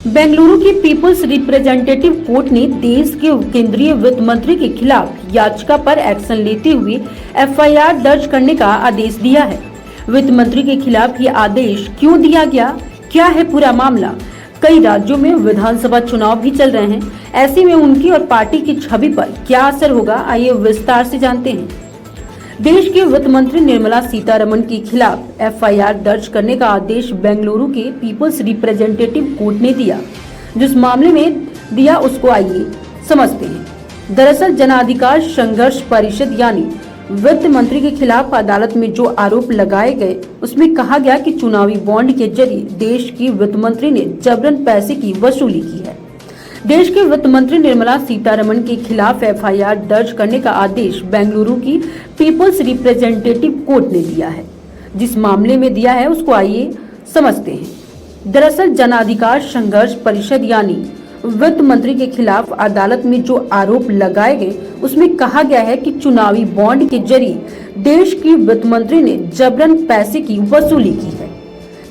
बेंगलुरु की peoples representative court ने देश के केंद्रीय वित्त मंत्री के खिलाफ याचिका पर एक्शन लेते हुए एफआईआर दर्ज करने का आदेश दिया है। वित्त मंत्री के खिलाफ ये आदेश क्यों दिया गया, क्या है पूरा मामला? कई राज्यों में विधानसभा चुनाव भी चल रहे हैं, ऐसे में उनकी और पार्टी की छवि पर क्या असर होगा, आइए विस्तार से जानते हैं। देश के वित्त मंत्री निर्मला सीतारमण के खिलाफ एफआईआर दर्ज करने का आदेश बेंगलुरु के पीपल्स रिप्रेजेंटेटिव कोर्ट ने दिया। जिस मामले में दिया उसको आइए समझते हैं। दरअसल जन अधिकार संघर्ष परिषद यानी वित्त मंत्री के खिलाफ अदालत में जो आरोप लगाए गए उसमें कहा गया कि चुनावी बॉन्ड के जरिए देश की वित्त मंत्री ने जबरन पैसे की वसूली की है। देश के वित्त मंत्री निर्मला सीतारमण के खिलाफ एफआईआर दर्ज करने का आदेश बेंगलुरु की पीपल्स रिप्रेजेंटेटिव कोर्ट ने दिया है। जिस मामले में दिया है उसको आइए समझते हैं। दरअसल जन अधिकार संघर्ष परिषद यानी वित्त मंत्री के खिलाफ अदालत में जो आरोप लगाए गए उसमें कहा गया है कि चुनावी बॉन्ड के जरिए देश की वित्त मंत्री ने जबरन पैसे की वसूली की है।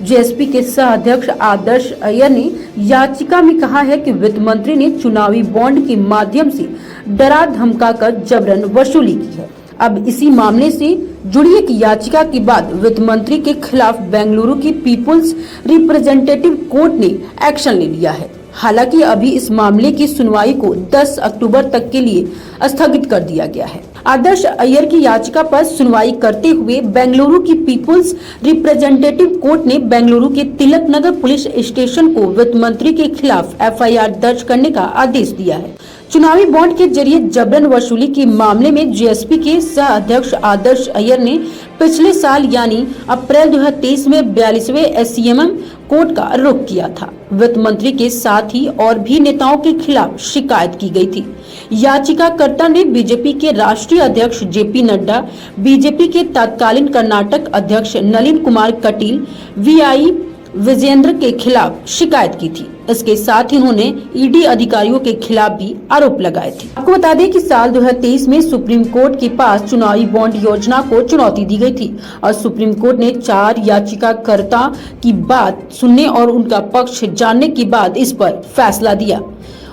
जेएसपी के सह अध्यक्ष आदर्श अय्यर ने याचिका में कहा है कि वित्त मंत्री ने चुनावी बॉन्ड के माध्यम से डरा धमकाकर जबरन वसूली की है। अब इसी मामले से जुड़ी एक याचिका के बाद वित्त मंत्री के खिलाफ बेंगलुरु की पीपल्स रिप्रेजेंटेटिव कोर्ट ने एक्शन ले लिया है। हालांकि अभी इस मामले की सुनवाई को 10 अक्टूबर तक के लिए स्थगित कर दिया गया है। आदर्श अय्यर की याचिका पर सुनवाई करते हुए बेंगलुरु की पीपल्स रिप्रेजेंटेटिव कोर्ट ने बेंगलुरु के तिलक नगर पुलिस स्टेशन को वित्त मंत्री के खिलाफ एफआईआर दर्ज करने का आदेश दिया है। चुनावी बॉन्ड के जरिए जबरन वसूली के मामले में जेएसपी के सह अध्यक्ष आदर्श अय्यर ने पिछले साल यानी अप्रैल 2023 में 42वें एससीएमएम कोर्ट का रुख किया था। वित्त मंत्री के साथ ही और भी नेताओं के खिलाफ शिकायत की गई थी। याचिकाकर्ता ने बीजेपी के राष्ट्रीय अध्यक्ष जेपी नड्डा, बीजेपी के तत्कालीन कर्नाटक अध्यक्ष नलिन कुमार कटील, वीआई विजेंद्र के खिलाफ शिकायत की थी। इसके साथ ही उन्होंने ईडी अधिकारियों के खिलाफ भी आरोप लगाए थे। आपको बता दें कि साल 2023 में सुप्रीम कोर्ट के पास चुनावी बॉन्ड योजना को चुनौती दी गई थी और सुप्रीम कोर्ट ने 4 याचिकाकर्ता की बात सुनने और उनका पक्ष जानने के बाद इस पर फैसला दिया।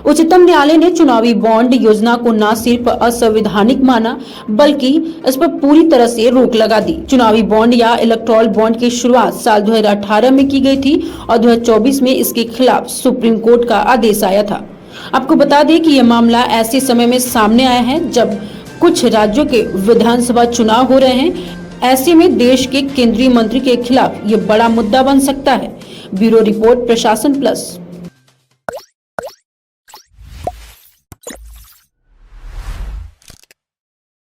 उच्चतम न्यायालय ने चुनावी बॉन्ड योजना को न सिर्फ असंवैधानिक माना बल्कि इस पर पूरी तरह से रोक लगा दी। चुनावी बॉन्ड या इलेक्टोरल बॉन्ड की शुरुआत साल 2018 में की गई थी और 2024 में इसके खिलाफ सुप्रीम कोर्ट का आदेश आया था। आपको बता दें कि यह मामला ऐसे समय में सामने आया है जब कुछ राज्यों के विधानसभा चुनाव हो रहे हैं। ऐसे में देश के केंद्रीय मंत्री के खिलाफ ये बड़ा मुद्दा बन सकता है। ब्यूरो रिपोर्ट, प्रशासन प्लस।